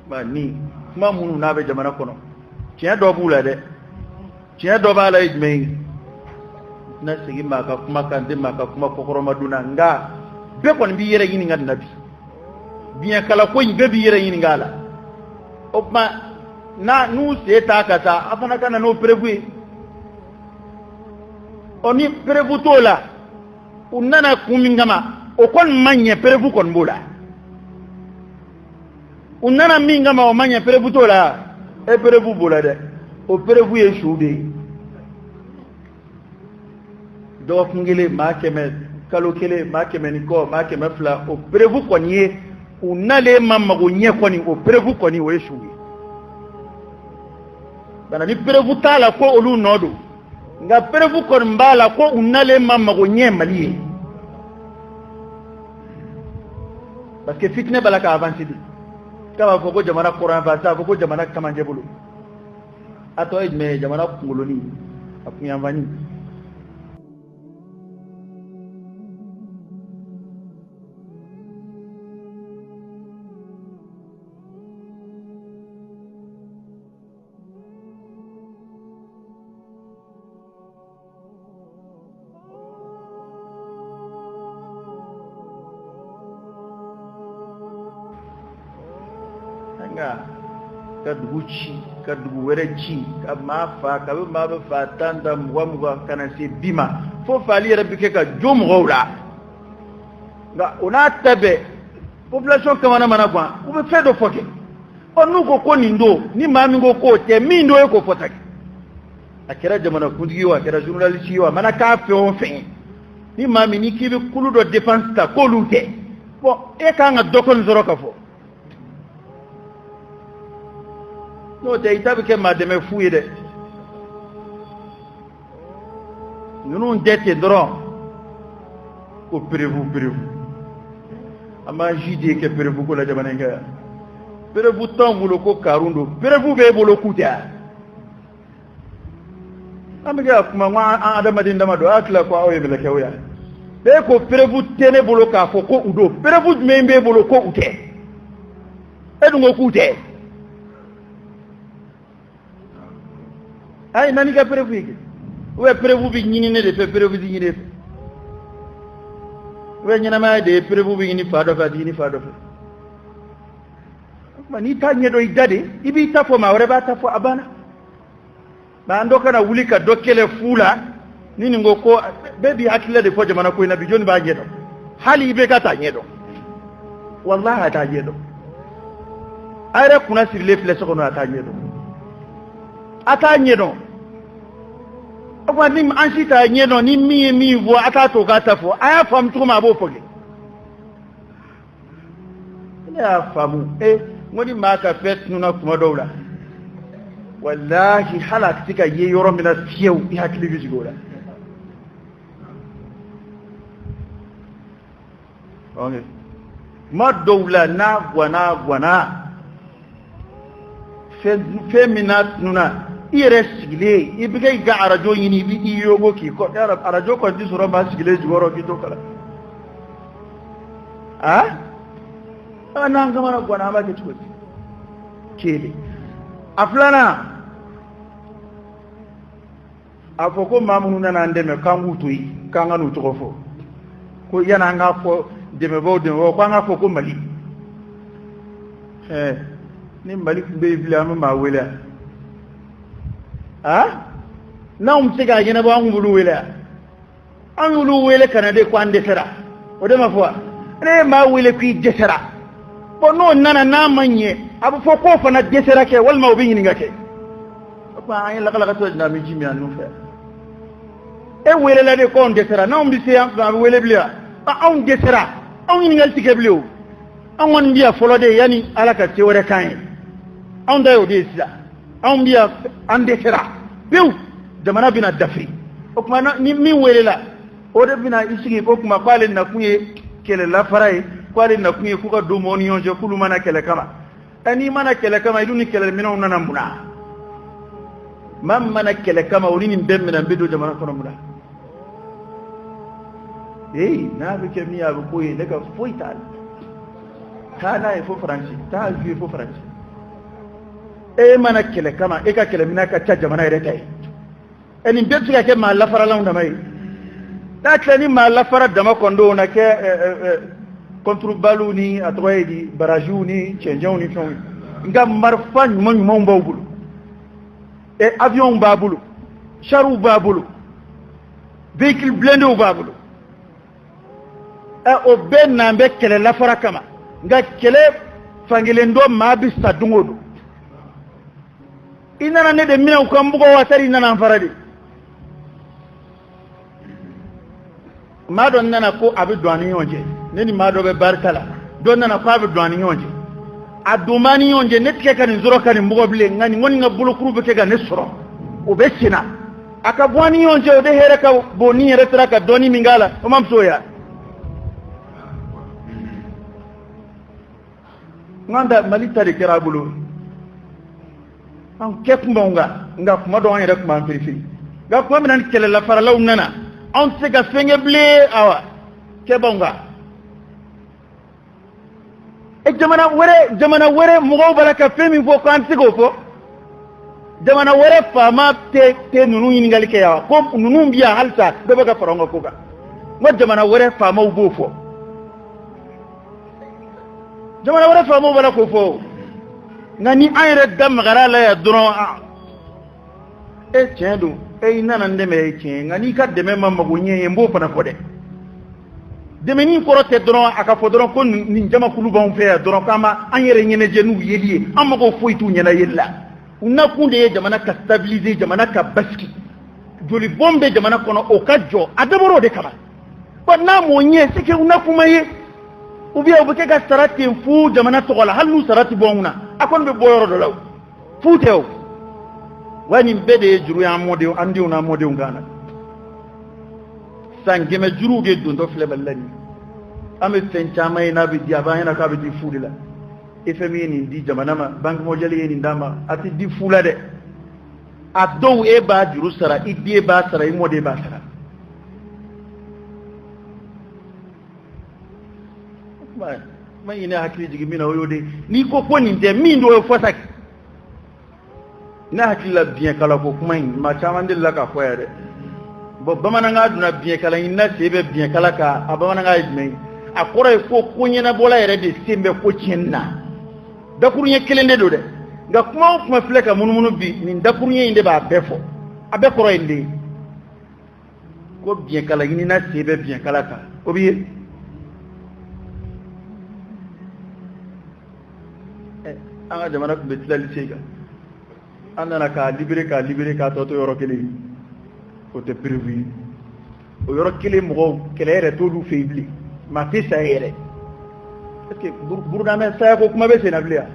ba ni kuma munu na be jamana kono tiɲɛ dɔ b'u la dɛ tiɲɛ dɔ b'a la ye jumɛn ye na segin maa ka kuma kan tɛ maa ka kuma kɔkɔrɔmadonna nka bɛɛ kɔni b'i yɛrɛ ɲininka nin na bi biɲɛkala ko in bɛɛ b'i yɛrɛ ɲininka a la o tuma n'u sen t'a ka taa a fana ka na n'o perewu ye ɔ ni perewu t'o la u nana kun min kama o kɔni ma ɲɛ perewu kɔni b'o la u nana min kama o ma ɲɛ perewu t'o la perewu b'o la dɛ o perewu ye su de ye dɔgɔkun kelen maa kɛmɛ kalo kelen maa kɛmɛ ni kɔ maa kɛmɛ fila o perewu kɔni ye u nalen ma mago ɲɛ kɔni o perewu kɔni o ye su ye bana ni perewu t'a la ko olu nɔ don nka perewu kɔni b'a la ko u nalen ma mago ɲɛ Mali ye parce que fitinɛ b'a la ka avancer de k'a b'a fɔ ko jamana kɔrɔn yanfan a fɔ ko jamana camancɛ bolo a tɔ ye jumɛn ye jamana kunkoloni a kun yanfani ka dugu ci ka dugu wɛrɛ ci ka maa fa ka bɛ maa bɛ fa 10 ta 20 ka na se 10 ma fo faali yɛrɛ bɛ kɛ ka jo mɔgɔw la nka o n'a ta bɛɛ population kamana mana gan u bɛ fɛn dɔ fɔ kɛ ɔ n'u ko ko nin don ni maa min ko k'o tɛ min don e k'o fɔ ta kɛ a kɛra jamanakuntigi ye o a kɛra journaliste ye o a mana k'a fɛn o fɛn ye ni maa min ni k'i bɛ kulu dɔ dépense ta k'olu tɛ bon e kan ka dɔ kɔni sɔrɔ ka fɔ n'o tɛ i ta bɛ kɛ maa dɛmɛ fu ye dɛ ninnu tɛ ten dɔrɔn ko perewu an b'an ji de kɛ perewu ko la jamana in kan yan perewu t'anw bolo ko karun don perewu b'e bolo k'u tɛ yan an bɛ kɛ ka kuma ko an adamaden dama don a tila ko aw ye mɛlɛkɛw yan bɛɛ ko perewu tɛ ne bolo k'a fɔ ko u don perewu jumɛn b'e bolo ko u tɛ e dun ko k'u tɛ ay nani ka perewu ye ou bien perewu bi ɲini ne de fɛ perewu ti ɲini fɛ ou bien ɲɛnamaya de ye perewu bi ɲini fa dɔ fɛ a ti ɲini fa dɔ fɛ o tuma n'i t'a ɲɛdɔn i da de i b'i ta fɔ maa wɛrɛ b'a ta fɔ a banna nka an dɔ kana wuli ka dɔ kɛlɛ fu la ni nin ko ko bɛɛ b'i hakilila de fɔ jamana ko in na bi jɔnni b'a ɲɛdɔn hali i bɛ ka t'a ɲɛdɔn walahi a t'a ɲɛdɔn a yɛrɛ kunna sirilen filɛ so kɔnɔ a t'a ɲɛdɔn a t'a ɲɛdɔn o tuma ni an si t'a ɲɛdɔn ni min ye min fɔ a k'a to k'a ta fɔ a y'a faamu cogo min a b'o fɔ kɛ ne y'a faamu n ko ni maa ka fɛn tununa tuma dɔw la walahi hali a tɛ se ka ye yɔrɔ min na fiyewu i hakili bɛ jigin o la tuma dɔw la n'a gwana fɛn min n'a tununa i yɛrɛ sigilen i bɛ kɛ i ka arajo ɲini i bɛ i yogo k'i kɔ arajo kɔni tɛ sɔrɔ maa sigilen jukɔrɔ k'i to kalan n'an kamana gwana an b'a kɛ cogo di kelen a filanan a fɔ ko maa minnu nana an dɛmɛ k'an k'u to yen k'an ka n'u tɔgɔ fɔ ko yanni an k'a fɔ dɛmɛbaaw k'an k'a fɔ ko Mali ni Mali tun bɛ yen bilen an bɛ maa wele n'anw bɛ se k'a ɲɛnabɔ an b'olu wele an y'olu wele ka na de ko an dɛsɛra o de ma fɔ wa ne ye maa wele k'i dɛsɛra bon n'o nana n'a ma ɲɛ a bɛ fɔ k'o fana dɛsɛra kɛ walima o bɛ ɲininka kɛ o tuma an ye lakalakatɔ jumɛn an bɛ ji min an fɛ e welela de ko anw dɛsɛra n'anw bɛ se yan fɛ an bɛ wele bilen anw dɛsɛra anw ɲininkali tɛ kɛ bilen o anw kɔni bɛ yan fɔlɔ de yanni Ala ka se wɛrɛ k'an ye anw ta ye o de ye sisan anw bɛ yan an dɛsɛra pewu jamana bɛna dafi o tuma ni min welela o de bɛna i sigi ko tuma k'ale nakun ye kɛlɛlafara ye k'ale nakun ye k'u ka don mɔgɔw ni ɲɔgɔn cɛ k'olu mana kɛlɛ kama n'i mana kɛlɛ kama i dun ni kɛlɛminɛnw nana mun na maa min mana kɛlɛ kama o ni nin bɛɛ minɛ n bɛ don jamana kɔnɔ mun na n'a bɛ kɛ min ye a bɛ k'o ye ne ka foyi t'a la taa n'a ye fo Faransi taa a juye fo Faransi e mana kele kama e ka kele mina ka ca jamana yɛrɛ ta ye nin bɛɛ bɛ se ka kɛ maa lafaralanw dama ye n'a tila ni maa lafara dama kɔndon na kɛ kɔnturubaliw ni a tɔgɔ ye di baraziw ni cɛncɛnw ni fɛnw ye nka marifa ɲuman ɲumanw b'aw bolo avion b'a bolo chariw b'a bolo véhicule blindéw b'a bolo o bɛɛ n'an bɛ kɛlɛ lafara kama nka kɛlɛ fankelen dɔ maa bɛ sa don o don i nana ne de minɛ u ka n bugɔ wa sari i nana n fara de maa dɔ nana ko a bɛ don an ni ɲɔgɔn cɛ ne ni maa dɔ bɛ barika la dɔ nana ko a bɛ don an ni ɲɔgɔn cɛ a don b'an ni ɲɔgɔn cɛ ne tigɛ ka nin sɔrɔ ka nin bugɔ bilen nka nin kɔni ka bolokuru bɛ kɛ ka ne sɔrɔ o bɛ senna a ka bɔ an ni ɲɔgɔn cɛ o de hɛrɛ ka bon ni yɛrɛ sera ka dɔɔnin min k'a la o ma muso ya n da mali ta de kɛra a bolo an kɛ kun b'anw kan nka kuma dɔw an yɛrɛ kun b'an firifiri nka kuma min na ni kɛlɛlafaralaw nana anw tɛ se ka fɛn kɛ bilen awa kɛ b'anw kan jamana wɛrɛ mɔgɔw b'a la ka fɛn min fɔ ko an tɛ se k'o fɔ jamana wɛrɛ faama tɛ ninnu ɲininkali kɛ yan ko ninnu bi yan halisa bɛɛ bɛ ka fara anw ka ko kan n ko jamana wɛrɛ faamaw b'o fɔ jamana wɛrɛ faamaw b'a la k'o fɔ nka ni an yɛrɛ da magara la yan dɔrɔn tiɲɛ don i nana n dɛmɛ ye tiɲɛ nka n'i ka dɛmɛ ma mago ɲɛ ye n b'o fana fɔ dɛ dɛmɛni kɔrɔ tɛ dɔrɔn a ka fɔ dɔrɔn ko nin jamakulu b'anw fɛ yan dɔrɔn k'an ma an yɛrɛ ɲɛnajɛ n'u yeli ye an mago foyi t'u ɲɛna yeli la u nakun de ye jamana ka stabiliser jamana ka basigi joli bɔn bɛ jamana kɔnɔ o ka jɔ a dabɔra o de kama bon n'a m'o ɲɛ c'est que u nakun ma ye ou bien u bɛ kɛ ka sara ten fu jamana tɔgɔ la hali n'u sara tɛ bɔ anw na a kɔni bɛ bɔ yɔrɔ dɔ la fu tɛ o wa nin bɛɛ de ye juru ye an denw n'an mɔdenw kan na san 100 juruw de dontɔ filɛ Mali la nin an bɛ fɛn caman ye n'a bɛ di a b'an ɲɛna k'a bɛ di fu de la FMI ye nin di jamana ma Banque mondiale ye nin d'a ma a tɛ di fu la dɛ a dɔw e b'a juru sara i den b'a sara i mɔden b'a sara ma ɲinɛ hakili jigin min na o y'o de n'i ko nin tɛ min do o ye fɔ sa ne hakili la biɲɛkala ko kuma in maa caman delila k'a fɔ yan dɛ bon bamanankan donna biɲɛkala in na se bɛ biɲɛkala kan a bamanankan ye jumɛn ye a kɔrɔ ye ko ɲɛnabɔla yɛrɛ de sen bɛ ko tiɲɛni na dakuruɲɛ kelen de don dɛ nka kuma o kuma filɛ ka munumunu bi nin dakuruɲɛ in de b'a bɛɛ fɔ a bɛɛ kɔrɔ ye nin de ye ko biɲɛkala ɲini na se bɛ biɲɛkala kan o b'i ye an ka jamana tun bɛ tilali se kan an nana k'a libéré k'a tɔ to yɔrɔ kelen o tɛ prévu ye o yɔrɔ kelen mɔgɔw kɛlɛ yɛrɛ t'olu fɛ yen bilen maa tɛ sa yɛrɛ est-ce que burudamɛ saya ko kuma bɛ sen na bilen yan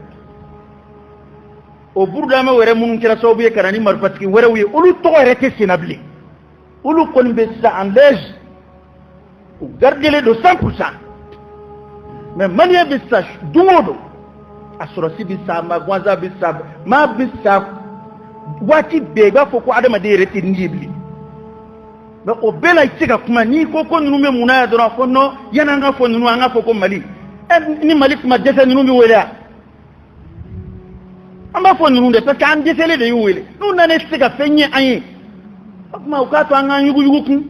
o burudamɛ wɛrɛ minnu kɛra sababu ye ka na ni marifatigi wɛrɛw ye olu tɔgɔ yɛrɛ tɛ sen na bilen olu kɔni bɛ sa en lège u gardelen don 100% mais maliyɛn bɛ sa don o don a sɔrɔsi bɛ sa magwanza bɛ sa maa bɛ sa waati bɛɛ i b'a fɔ ko adamaden yɛrɛ tɛ nin ye bilen mais o bɛɛ la i tɛ se ka kuma n'i ko ninnu bɛ mun na yan dɔrɔn fɔ non yanni an ka fɔ ninnu an ka fɔ ko Mali ni Mali tun ma dɛsɛ ninnu bɛ wele yan an b'a fɔ ninnu de parce que an dɛsɛlen de y'u wele n'u nana se ka fɛn ɲɛ an ye o tuma u k'a to an k'an yuguyugu kun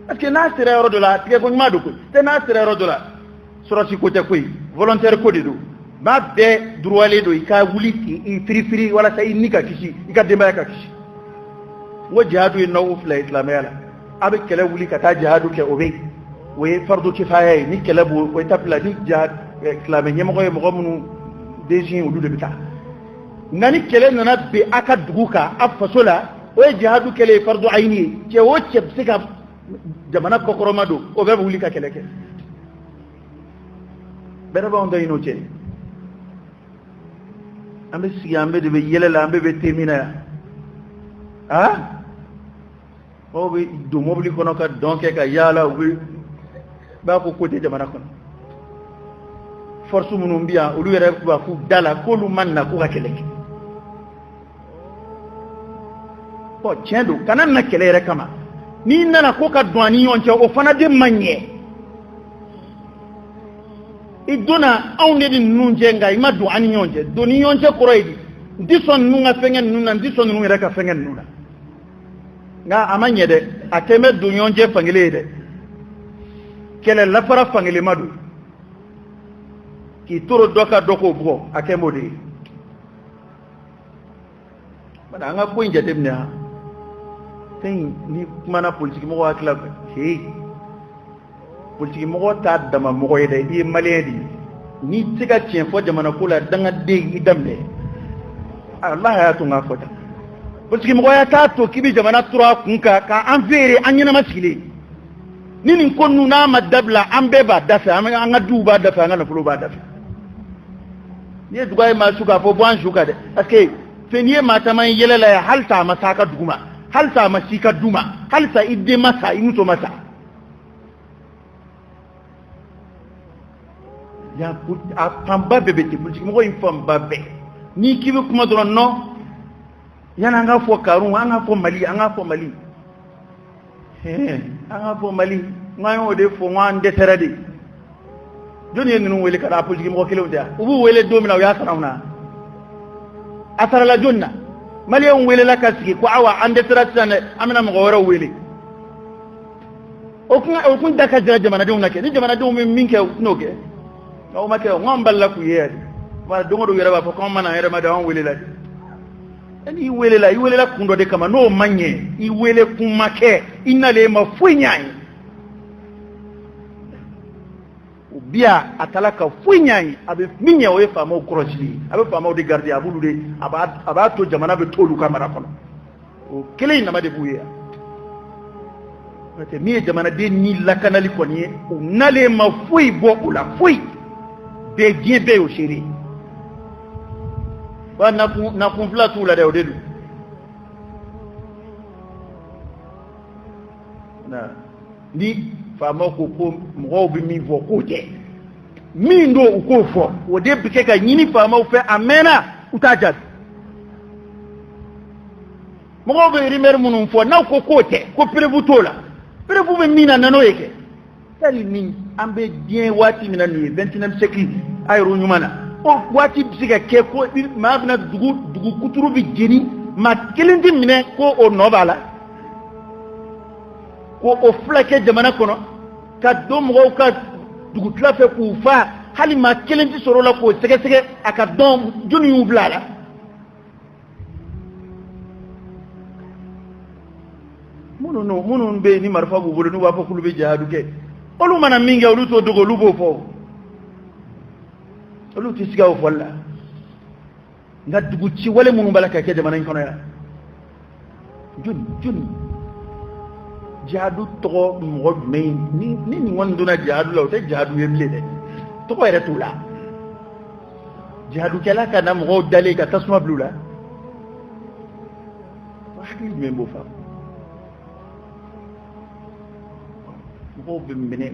parce que n'a sera yɔrɔ dɔ la tigɛ ko ɲuman don koyi tɛ n'a sera yɔrɔ dɔ la sɔrɔsi ko tɛ koyi volontaire ko de don maa bɛɛ droitlen don i ka wuli k'i firifiri walasa i ni ka kisi i ka denbaya ka kisi n ko jihadu ye nɔgɔ fila ye silamɛya la a bɛ kɛlɛ wuli ka taa jihadu kɛ o bɛ yen o ye fardu kifaya ye ni kɛlɛ b'o o étape la ni silamɛ ɲɛmɔgɔ ye mɔgɔ minnu DG olu de bɛ taa nka ni kɛlɛ nana bin a ka dugu kan a faso la o ye jihadu kɛlɛ ye fardu ayini ye cɛ o cɛ bɛ se ka jamana kɔkɔrɔma don o bɛɛ bɛ wuli ka kɛlɛ kɛ bɛrɛ b'anw da ɲini o cɛ an bɛ sigi an bɛ de bɛ yɛlɛ la an bɛ te min na yan o bɛ don mobili kɔnɔ ka dɔn kɛ ka yaala u b'a fɔ ko tɛ jamana kɔnɔ force minnu bɛ yan olu yɛrɛ b'a fɔ da la k'olu ma na k'u ka kɛlɛ kɛ bon tiɲɛ don kana na kɛlɛ yɛrɛ kama n'i nana ko ka don ani ɲɔgɔn cɛ o fana de man ɲɛ i donna anw de ni ninnu cɛ nka i ma don ani ɲɔgɔn cɛ don ni ɲɔgɔn cɛ kɔrɔ ye di ndison nunga fengen nuna ndison nunga ka fengen nuna nga amanye de ateme dunyonje fangile de kele la fara fangile madu ki toro doka doko bro akemo de bana nga ko inja demne ha tin ni mana politique mo wakla he politique mo ta dama mo yede di maledi ni tiga tien fo jamana kula danga de idamle Allah ya tunga fota politique mo ya ta to kibi jamana tura kunka ka anvere anyina masile nini konnu na madabla ambeba dafa anga duba dafa anga na fuloba dafa ni dugai ma suka fo bon suka de parce que feniye mata man yelela ya halta masaka duguma halta masika duma halta idde masa inuto masa ya put a pamba bebe te politique mo infam babbe ni kibe kuma doron no yana nga fo karun anga fo mali anga fo mali ngayo de fo ngande terade joni nunu wele kada politique mo kilo dia ubu wele domina ya sanauna asara la jonna mali on wele la kasiki ko awa ande terade amina mo wora wele o kun daka jamana dum nake ni jamana dum min ke noke o make ngambal la ku yede ma dongo do yera ba ko mana yera ma da on wele la ani wele la kundo de kama no manye I wele kumake inale mafunyai ubia atalaka funyai abe minya we fama ukrochili abe fama de gardi abulu de aba to jamana be tolu kamara kono o kele na made buya ate mi jamana de ni lakanali koni o nale mafui bo ula fui de diebe o chéri wa na kumfla tu la de odedu na ni fama ko mo bi mi vo ko je mi ndo uko fo o de bike ka nyini fama o fe amena utaja mo be rimer munum fo na ko kote ko prevu tola prevu be mina nano yeke tali min ambe bien wati mina ni 29e siècle ay ro nyumana o wati bisiga ke ko ma bina dugu kuturu bi jeni ma kelindi mine ko o nobala ko o flake jamana kono ka do mo ka dugu tlafe ku fa hali ma kelindi soro la ko sege aka don joni ublala munun be ni marfa bu bulu ni wa fa kulu be jihadu ke olu mana minga olu to dogo lubo fo olu tisiga o folla nga dugu ci wala munu balaka ke jamana kono ya jun jihadu to mo me ni wonduna jihadu law te jihadu yemle de to ko era tula jihadu kala kana mo dale ka tasma blula wahdi membo fa mo be mene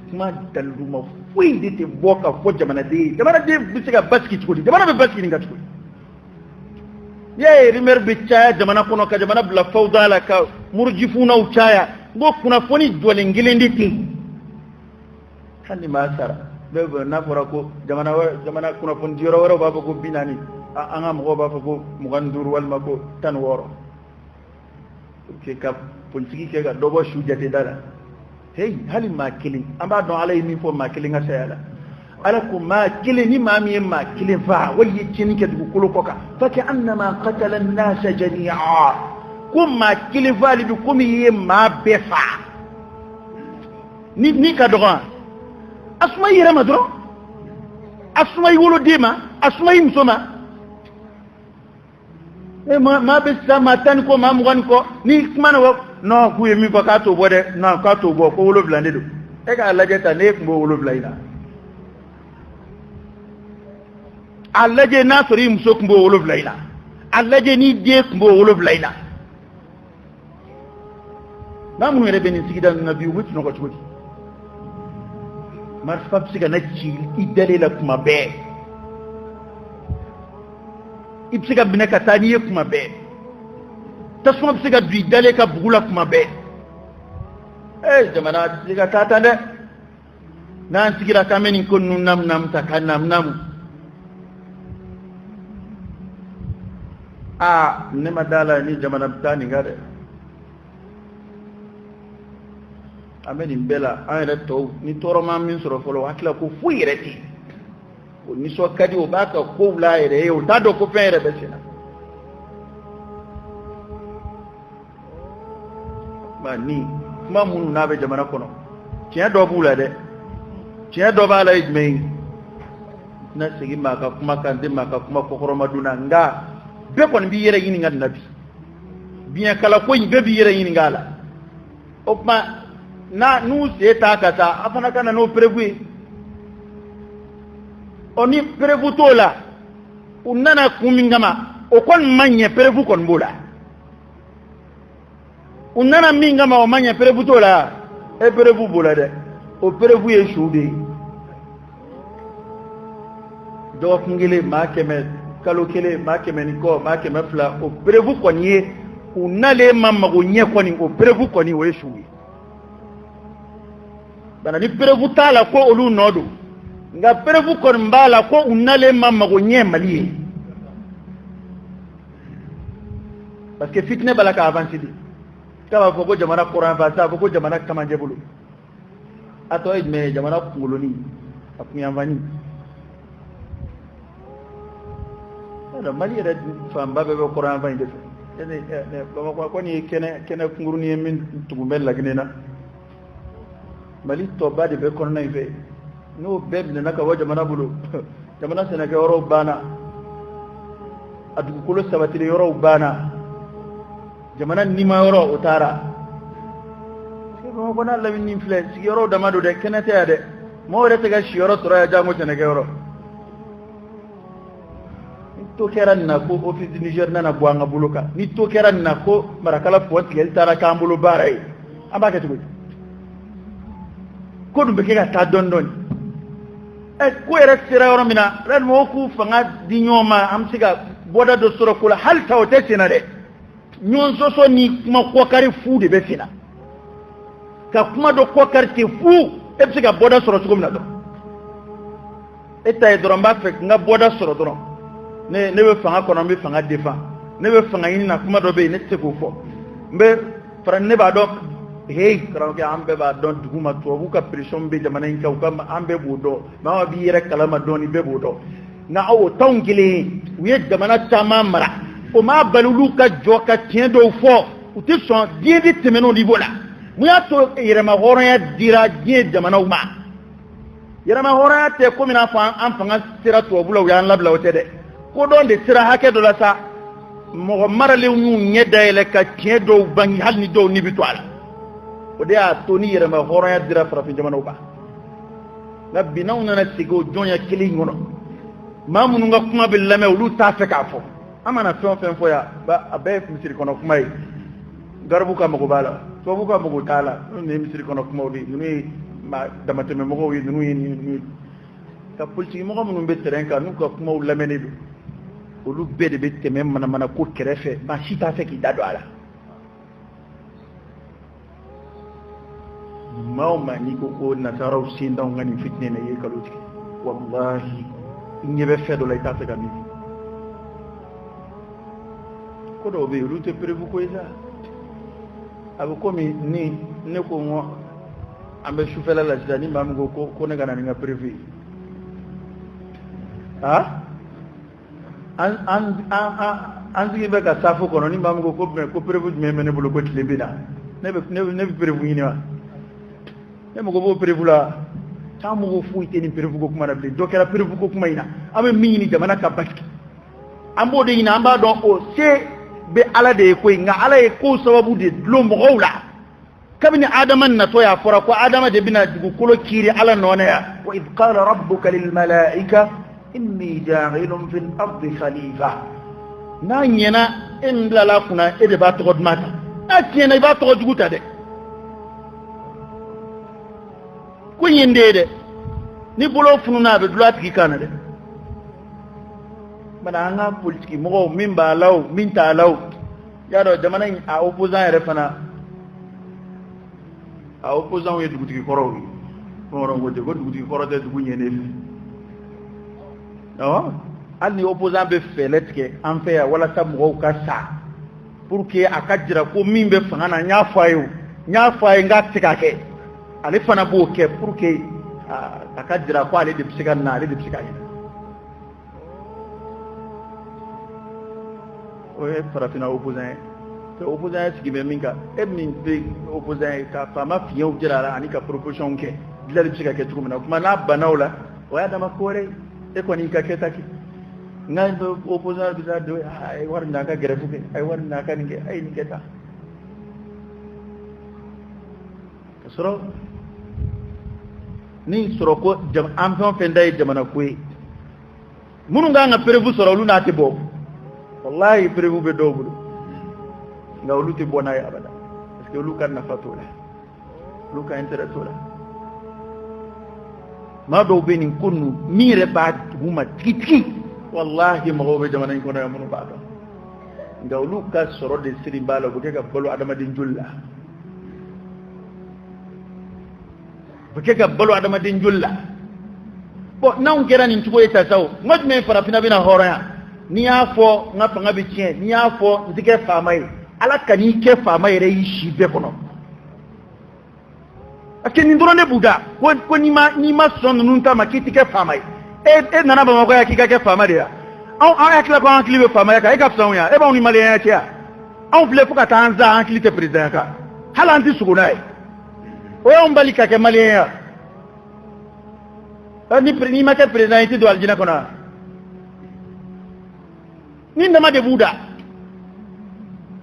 kuma daluma fuyi de te boka fo jamana de bisiga baski tukudi jamana be baski ninga tukudi ye rimer be chaya jamana kono ka jamana bla fawda la ka murjifuna u chaya ngo kuna foni dole ngilindi ti kandi masara be na fora ko jamana kuna fon jiro woro baba ko binani anga mo baba ko mugandur wal mako tan woro ke ka politique ke ga dobo shujate dala hey hali ma kilin amba don alay min fo ma kilin asayala ala ko ma kilin ni ma mi ma kilin fa wali cin ke du kulo koka fa ka annama qatala an-nas jami'a kum ma kilin fa li kum yi ma befa ni ka doga asma yira ma dro asma wolo dima asma musoma e ma be sama tan ko ma mugan ko ni mana no ku yemi ko ka to bode na ka to bo ko wolo blande do e ka laje ta ne ko wolo blaina allaje na sori muso ko wolo blaina allaje ni de ko wolo blaina na mu rebe ni sigida nabi wuti no ko todi mar fab siga na ci idale la kuma be ibsiga binaka tani kuma be tasuma bisiga dui dale ka bugula kuma be jamana siga tata de nan sigira kameni ko nam ta kanam ne madala ni jamana btani ngade ameni bela ayre to ni toroma min soro folo hakla ko fu yereti ko ni so kadi o baka ko la yere o tado ko fere besina ni kuma munu na be jamana kono tiya do bula de tiya do bala ijmei na sigi maka kuma kan de maka kuma ko koroma duna nga be kon bi yere yini ngal nabi bien kala ko be bi yere yini ngala o ma na nu se ta kata afana kana no prevu oni prevu tola unana kumingama o kon manye prevu kon bula unana mingama o manye prevu tola e prevu bula de o prevu e shude do kungile ma keme kalo kele ma keme ni ko ma keme fla o prevu konye unale mamma go nye koni o prevu koni o e shude bana ni prevu tala ko olu nodo nga prevu kon mbala ko unale mamma go nye maliye parce que fitne bala ka avancer di kaba foko jamana Quran fa sa foko jamana kamanje bulu ato me jamana kungoloni akunya vani ada mali da famba be Quran fa inde ne ko ni kene kunguruni min tugumel lagnena mali to bade be kon nay fe no beb ne naka waja mana bulu jamana senaka yoro bana adu kulo sabatile yoro bana jamana nima yoro utara ko na lawi ni fle si yoro damado de kenete ade mo rete ga shi yoro tora jango senaka yoro to keran na ko office Niger na buanga buluka ni to keran na ko marakala fo tigel tara kambulu baray ambake tugo ko dum be ke ga ta dondon ko era sira yoro mina ran mo ku fanga di nyoma am siga boda do sura kula hal tawte sina de nyon so ni kuma kokari fu de be fina ka kuma do kokari te fu e siga boda sura ko mina do eta e doramba fe nga boda sura do ne be fanga kono be fanga defa ne be fanga yin na kuma do be ne te ko fo mbe fran ne ba do hey karaw ke ambe ba don duguma to bu ka pression be jamana in ka ambe budo ma bi yere kalama doni be budo na awo tongile wiye jamana tama mara o ma balulu ka joka tien do fo o te son die di temeno di bola mu ya to yere ma horon ya dira die jamana uma yere ma horon ya te ko mina fa an fanga sira to bula ya labla o te de ko don de sira hake do la sa mo mara le ñu ñeda ele ka tien do bangi hal ni do ni bitwala o de a to ni yere ma horon ya dira fra fi jamana uba na binawna na sigo jonya kili ngono mamunu nga kuma billame ulu ta fe ka fo amana fen fo ya ba abe misiri kono kuma yi garbu ka mako bala to bu ka mako tala ne misiri kono kuma udi ni ma damate me mako yi ni ka pulti mo ko mun be terenka nu ko kuma ulame ne du ulu be de be teme mana ko kerefe ba shita fe ki dado ala mauma ni ko nasaraw sindaw ngani fitne ne ye kaluti wallahi nyebe fedo lay tata gami ko do be rute prevu ko isa abo komi ni ne ko mo ambe shufela la jani mam go ko ne gana nga prevu ha an zigi be ka safo kono ni mam go ko prevu me mene bulu ko tilebina ne prevu ni wa ne mo go prevu la tamu go fu iteni prevu go kuma rabbe do kera prevu go kuma ina ame minni jamana ka baski ambo de ina amba don o se be ala de ko nga ala e ko sababu de lo mo gowla kabini adaman na to ya fora ko adama de bina dugu kolo kiri ala nona ya wa id qala rabbuka lil malaika inni ja'ilun fil ardi khalifa na nyena en la kuna e de ba to godmata na tiena ba to juguta de ko yende de ni bolo fununa be dulat ki kana de bana nga politique mo min ba law min ta law ya do jamana a opposant re fana a opposant we duguti ki koro wi mo ro go de go duguti ki koro de dugu nyene fi awa hali ni opposant bɛ fɛlɛ tigɛ an fɛ yan walasa mɔgɔw ka sa pour que a ka jira ko min bɛ fanga na n y'a fɔ a ye n y'a fɔ a ye n k'a tɛ se ka kɛ ale fana b'o kɛ pour que a ka jira ko ale de bɛ se ka na ale de bɛ se ka ɲɛ o ye farafinna opposant ye te opposant ye sigi bɛ min kan e min bɛ opposant ye ka faama fiɲɛw jira a la ani ka proposition kɛ dilanli bɛ se ka kɛ cogo min na o tuma n'a banna o la o y'a dama ko wɛrɛ ye e kɔni y'i ka kɛta kɛ nka opposant bɛ taa don a ye wari n'a ka gɛrɛfu kɛ a ye wari n'a ka nin kɛ a ye nin kɛ tan ka sɔrɔ ni sɔrɔ ko an fɛn o fɛn da ye jamana ko ye minnu kan ka prévu sɔrɔ olu n'a tɛ bɔ wallahi prévu bɛ dɔw bolo nka olu tɛ bɔ n'a ye abada parce que olu ka nafa t'o la olu ka intérêt t'o la maa dɔw bɛ nin ko ninnu min yɛrɛ b'a dugu ma tigitigi wallahi mɔgɔw bɛ jamana in kɔnɔ yan minnu b'a dɔn nka olu ka sɔrɔ de siri b'a la u bɛ kɛ ka balo adamaden joli la u bɛ kɛ ka balo adamaden joli la bon n'anw kɛra nin cogo ye ta sa o n ka jumɛn farafinna bɛna hɔrɔnya n'i y'a fɔ n ka fanga bɛ tiɲɛ n'i y'a fɔ n tɛ kɛ faama ye ala ka n'i kɛ faama yɛrɛ y'i si bɛɛ kɔnɔ parce que nin dɔrɔn de b'u da ko n'i ma sɔn ninnu ta ma k'i tɛ kɛ faama ye e nana bamakɔ yan k'i ka kɛ faama de ya anw hakili ko an hakili bɛ faamaya kan e ka fisa anw ya e b'anw ni maliyɛnya cɛ yan anw filɛ fo ka taa an zan an hakili tɛ président kan hali an tɛ sogo n'a ye o y'anw bali ka kɛ maliyɛn ye n'i ma kɛ président i tɛ don alijinɛ kɔnɔ wa nin dama de b'u da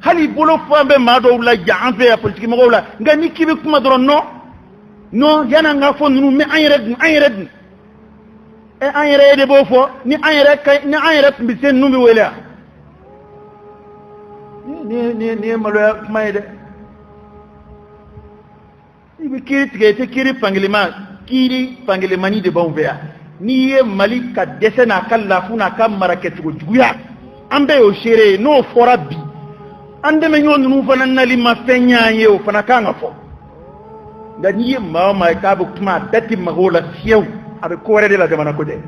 hali bolo fɛn bɛ maa dɔw la ja an fɛ yan politique mɔgɔw la nka ni k'i bɛ kuma dɔrɔn non yanni an ka fɔ ninnu mais an yɛrɛ dun an yɛrɛ de b'o fɔ ni an yɛrɛ tun bɛ se ninnu bɛ wele ni ye maloya kuma ye dɛ i bɛ kiiri tigɛ i tɛ kiiri fangelemani de b'anw fɛ yan n'i ye Mali ka dɛsɛ n'a ka lafu n'a ka mara kɛcogo juguya an bɛɛ y'o seere ye n'o fɔra bi an dɛmɛɲɔgɔn ninnu fana nali ma fɛn y'an ye o fana kan ka fɔ nka n'i ye maa o maa ye k'a bɛ kuma a bɛɛ tɛ maga o la fiyewu a bɛ ko wɛrɛ de la jamana ko tɛ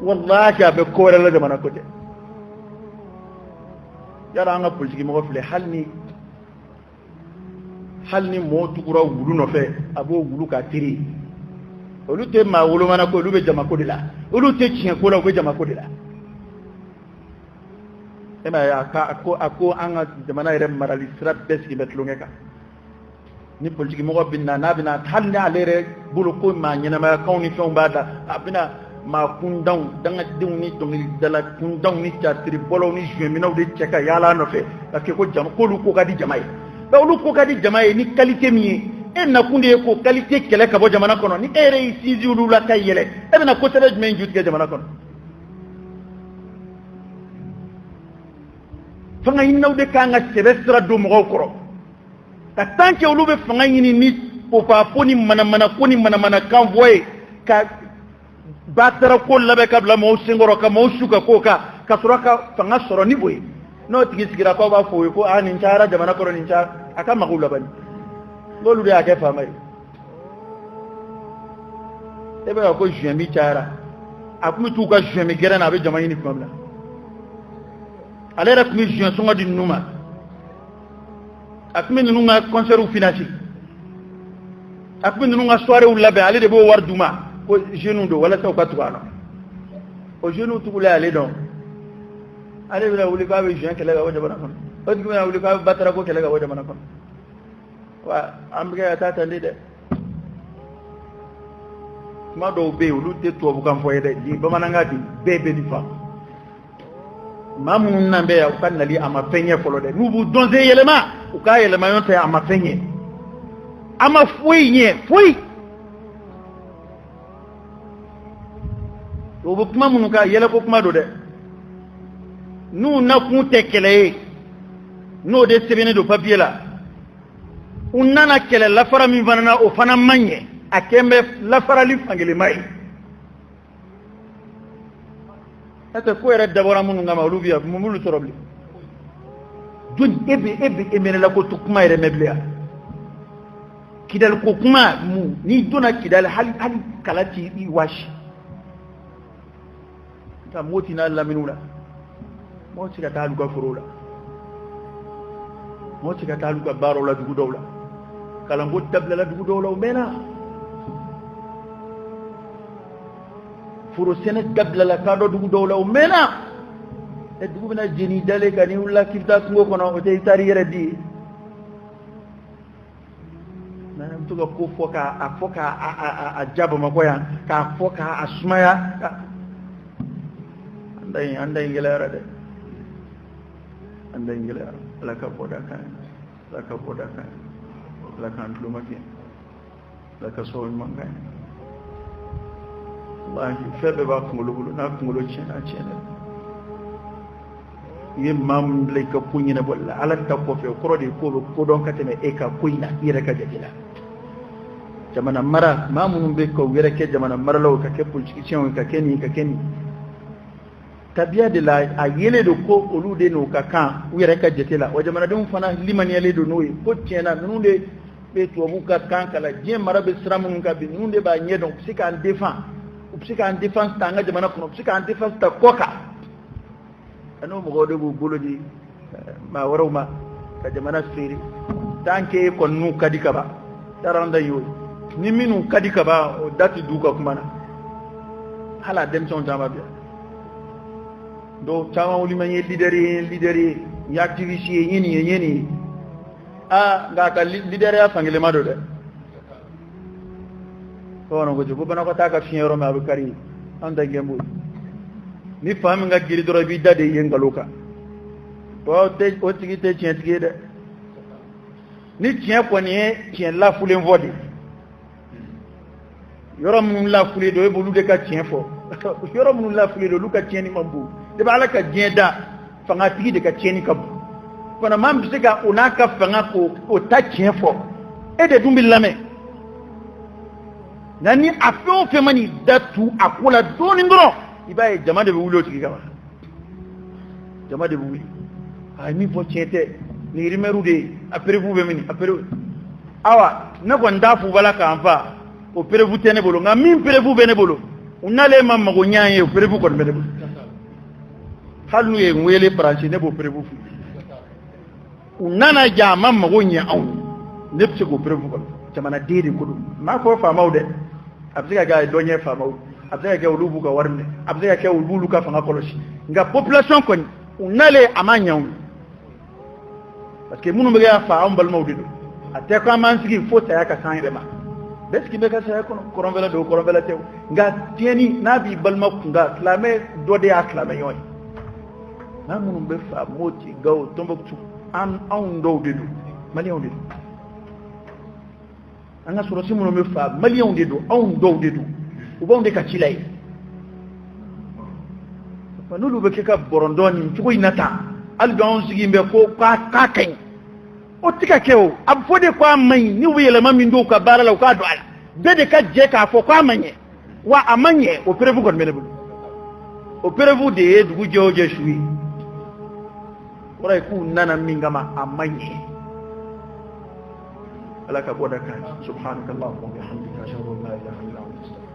wallahi a bɛ ko wɛrɛ la jamana ko tɛ yala an ka politique mɔgɔ filɛ hali ni mɔɔ tugura wulu nɔfɛ a b'o wulu ka teri olu tɛ maa wolomana ko olu bɛ jamako de la olu tɛ tiɲɛ ko la u bɛ jamako de la e ma ye a ko an ka jamana yɛrɛ marali sira bɛɛ sigi bɛ tulonkɛ kan ni politique mɔgɔ bɛ na n'a bɛna hali n'ale yɛrɛ bolo ko maa ɲɛnamayakanw ni fɛnw b'a da a bɛna maa kundanw dangadenw ni dɔnkilidala kundanw ni catiribɔlaw ni joueminɛw de cɛ ka yaala nɔfɛ parce que k'olu ko ka di jama ye olu ko ka di jama ye ni qualité min ye e nakun de ye ko qualité kɛlɛ ka bɔ jamana kɔnɔ ni e yɛrɛ y'i sinsin olu la ka yɛlɛ e bɛna kosɛbɛ jumɛn ju tigɛ jamana kɔnɔ fanga ɲininaw de kan ka sɛbɛ sira don mɔgɔw kɔrɔ ka tant que olu bɛ fanga ɲini ni popafo ni manamana ko ni manamanakan fɔ ye ka batara ko labɛn ka bila mɔgɔw senkɔrɔ ka mɔgɔw su ka ko ka sɔrɔ ka fanga sɔrɔ ni o ye n'o tigi sigira k'aw b'a fɔ o ye ko nin cayara jamana kɔnɔ nin cayara a ka mago laban n'olu de y'a kɛ faama ye e bɛ ka ko juin cayara a tun bɛ t'u ka juin gɛrɛ na a bɛ jama ɲini tuma min na ale yɛrɛ tun bɛ juin sɔngɔ di ninnu ma a tun bɛ ninnu ka concert financer a tun bɛ ninnu ka soirée labɛn ale de b'o wari d'u ma ko jeunes don walasa u ka tugu a la o jeunes tugulen ale dɔn ale bɛna wuli k'a bɛ juin kɛlɛ ka bɔ jamana kɔnɔ o tigi bɛna wuli k'a bɛ batara ko kɛlɛ ka bɔ jamana kɔnɔ wa an bɛ kɛ ka taa tan de dɛ kuma dɔw bɛ yen olu tɛ tubabukan fɔ ye dɛ ni bamanankan di bɛɛ bɛ nin faamu maa minnu nan bɛ yan u ka nali a ma fɛn ɲɛ fɔlɔ dɛ n'u b'u dɔnse yɛlɛma u k'a yɛlɛma ɲɔgɔn fɛ a ma fɛn ɲɛ a ma foyi ɲɛ foyi o bɛ kuma minnu kan yɛlɛko kuma don dɛ n'u nakun tɛ kɛlɛ ye n'o de sɛbɛnnen don papier la u nana kɛlɛ lafara min fana na o fana man ɲɛ a kɛn bɛ lafarali fangelema ye n'o ko yɛrɛ dabɔra minnu kama olu bɛ yan mun b'olu sɔrɔ bilen joli e bɛ emerela ko to kuma yɛrɛ mɛn bilen yan Kidali ko kuma mu ni donna Kidali hali kala ci i washi ta moti na Allah minula moti ka talu ka furula moti ka talu ka baro la dugu dawla kala ngot dabla la dugu dawla mena furo sene dabla la ka do dugu dawla mena e dugu bina jeni dale ka ni ulla kifta ngo kono o te tari yere di nanam to ko foka a jaba makoya ka foka asmaya andai ngelera de andai ngelera la ka boda kan la kan lumaki la ka so mangai wallahi febe ba ngulu na ngulu chena ye mam le ka kunyina bolla ala ta ko fe ko de ko don kateme e ka kuyna ire ka jadila jamana mara mamun be ko were ke jamana mara law ka ke pulcikin ka keni tabiya de la a yele do ko olu de no ka kan were ka jatila o jamana dum fana liman yele do noy ko tiena nunde be to bu ka kan kala je mara be sramun ka be nunde ba nyedon psika en défense tanga jamana kono psika en défense ta koka ano mo godo bu bulodi ma waruma ka jamana feri tanke ko nu kadika ba taranda yoy ni minu kadika ba o dati duka kuma na hala dem son jama be do chama wuli manye leaderi ya activiste yeni nga ka leader ya fangile mado de ko no gojo bana ko ta ka fiero ma bu kari anda gembu ni fami nga giri doro bi dade yengaluka o tigi te tien tigi de ni tien ko ni tien la fule vodi yoro mun la fule do e bolu de ka tien fo yoro mun la fule do luka tien ni mambu de bala ka jenda fanga tigi de ka tien ni kabu kona mam bisika unaka fanga ko o ta tien fo e de dumbi lame nani afo fe mani datu akula doni ngoro ibaye jama de wuli o tigi kama jama de wuli ay mi fo chete ni rimeru de apere fu be mini apere awa na ko ndafu bala ka anfa o pere fu tene bolo nga min pere fu be ne bolo unale mamma go nyaaye o pere fu ko be ne bolo halu ye ngwele branche ne bo pere fu unana ja mamma go nyaaw ne pse go pere fu ko jama na dede ko ma ko fa mawde abziga ga donye fa mawde abzaka ke ulubu ka warne abzaka ke ululu ka fanga koloshi nga population ko unale amanyaw parce que munu mega fa am bal mawdido ate ko amansigi fota ya ka sanre ma beski be ka sa ko koronvela do koronvela tew nga tieni nabi bal makku nga klame dode ya klame yoy na munu be fa moti gaw tomboktu an ndo dedu malion dedu anga suro si munu be fa malion dedu ndo dedu ubonde ka chilai panulu be ka borondoni tuko inata algon sigi mbe ko ka kan o tika keo abfode kwa mai ni wiyele mami ndo ka barala ka do ala bede ka je ka fo kwa manye wa amanye o prevu kon melebu o prevu de dugu joje shui ora ku nana mingama amanye alaka boda kan subhanakallahumma wa bihamdika ashhadu an la ilaha illa anta